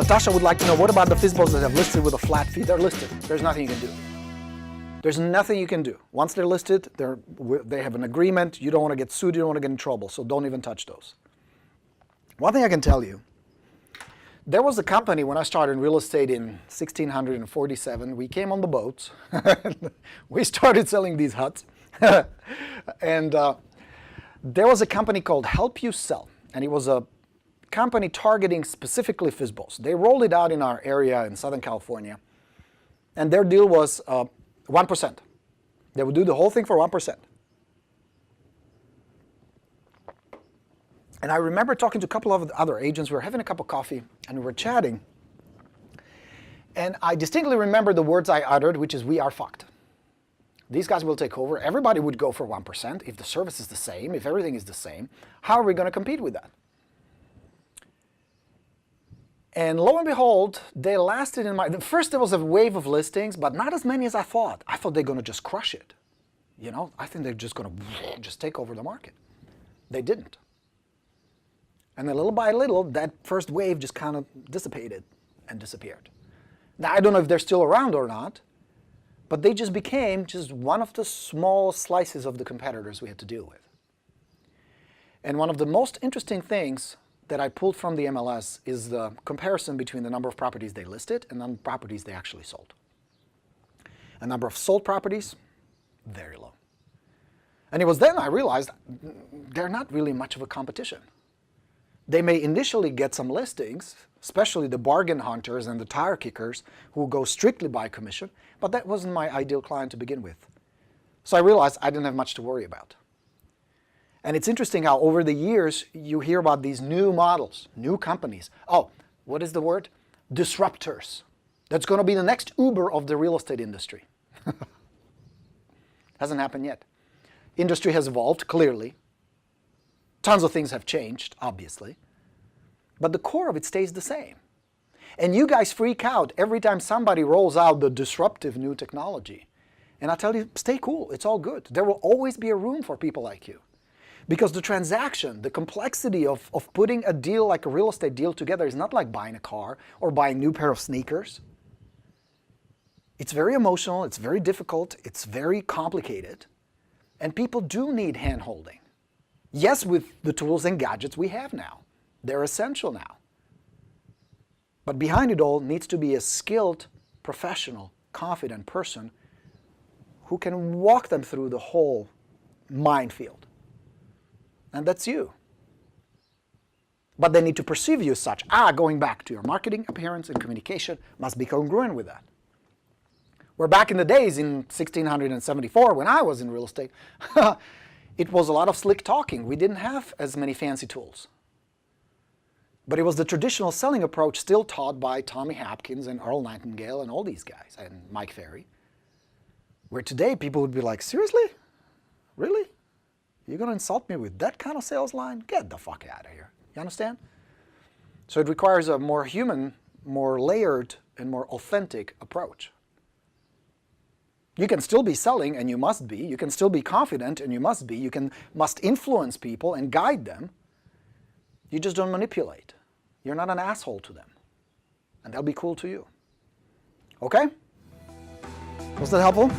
Natasha would like to know, what about the FSBOs that have listed with a flat fee? They're listed. There's nothing you can do. There's nothing you can do. Once they're listed, they have an agreement. You don't want to get sued. You don't want to get in trouble. So don't even touch those. One thing I can tell you, there was a company when I started in real estate in 1647. We came on the boats. We started selling these huts. And there was a company called Help You Sell. And it was a company targeting specifically FSBOs. They rolled it out in our area in Southern California. And their deal was 1%. They would do the whole thing for 1%. And I remember talking to a couple of other agents. We were having a cup of coffee and we were chatting. And I distinctly remember the words I uttered, which is, "We are fucked. These guys will take over. Everybody would go for 1% if the service is the same, if everything is the same. How are we going to compete with that?" And lo and behold, they lasted in my... First there was a wave of listings, but not as many as I thought. I thought they're going to just crush it. You know, I think they're just going to just take over the market. They didn't. And then little by little, that first wave just kind of dissipated and disappeared. Now, I don't know if they're still around or not, but they just became just one of the small slices of the competitors we had to deal with. And one of the most interesting things that I pulled from the MLS is the comparison between the number of properties they listed and the number of properties they actually sold. A number of sold properties, very low. And it was then I realized they're not really much of a competition. They may initially get some listings, especially the bargain hunters and the tire kickers who go strictly by commission, but that wasn't my ideal client to begin with. So I realized I didn't have much to worry about. And it's interesting how over the years you hear about these new models, new companies. Oh, what is the word? Disruptors. That's going to be the next Uber of the real estate industry. Hasn't happened yet. Industry has evolved, clearly. Tons of things have changed, obviously. But the core of it stays the same. And you guys freak out every time somebody rolls out the disruptive new technology. And I tell you, stay cool. It's all good. There will always be a room for people like you. Because the transaction, the complexity of putting a deal like a real estate deal together is not like buying a car or buying a new pair of sneakers. It's very emotional, it's very difficult, it's very complicated. And people do need hand-holding. Yes, with the tools and gadgets we have now. They're essential now. But behind it all needs to be a skilled, professional, confident person who can walk them through the whole minefield. And that's you. But they need to perceive you as such. Going back to your marketing, appearance, and communication must be congruent with that. Where back in the days in 1674, when I was in real estate, it was a lot of slick talking. We didn't have as many fancy tools. But it was the traditional selling approach still taught by Tommy Hopkins and Earl Nightingale and all these guys, and Mike Ferry. Where today people would be like, seriously? Really? You're going to insult me with that kind of sales line? Get the fuck out of here. You understand? So it requires a more human, more layered, and more authentic approach. You can still be selling, and you must be. You can still be confident, and you must be. You must influence people and guide them. You just don't manipulate. You're not an asshole to them. And they'll be cool to you. Okay? Was that helpful?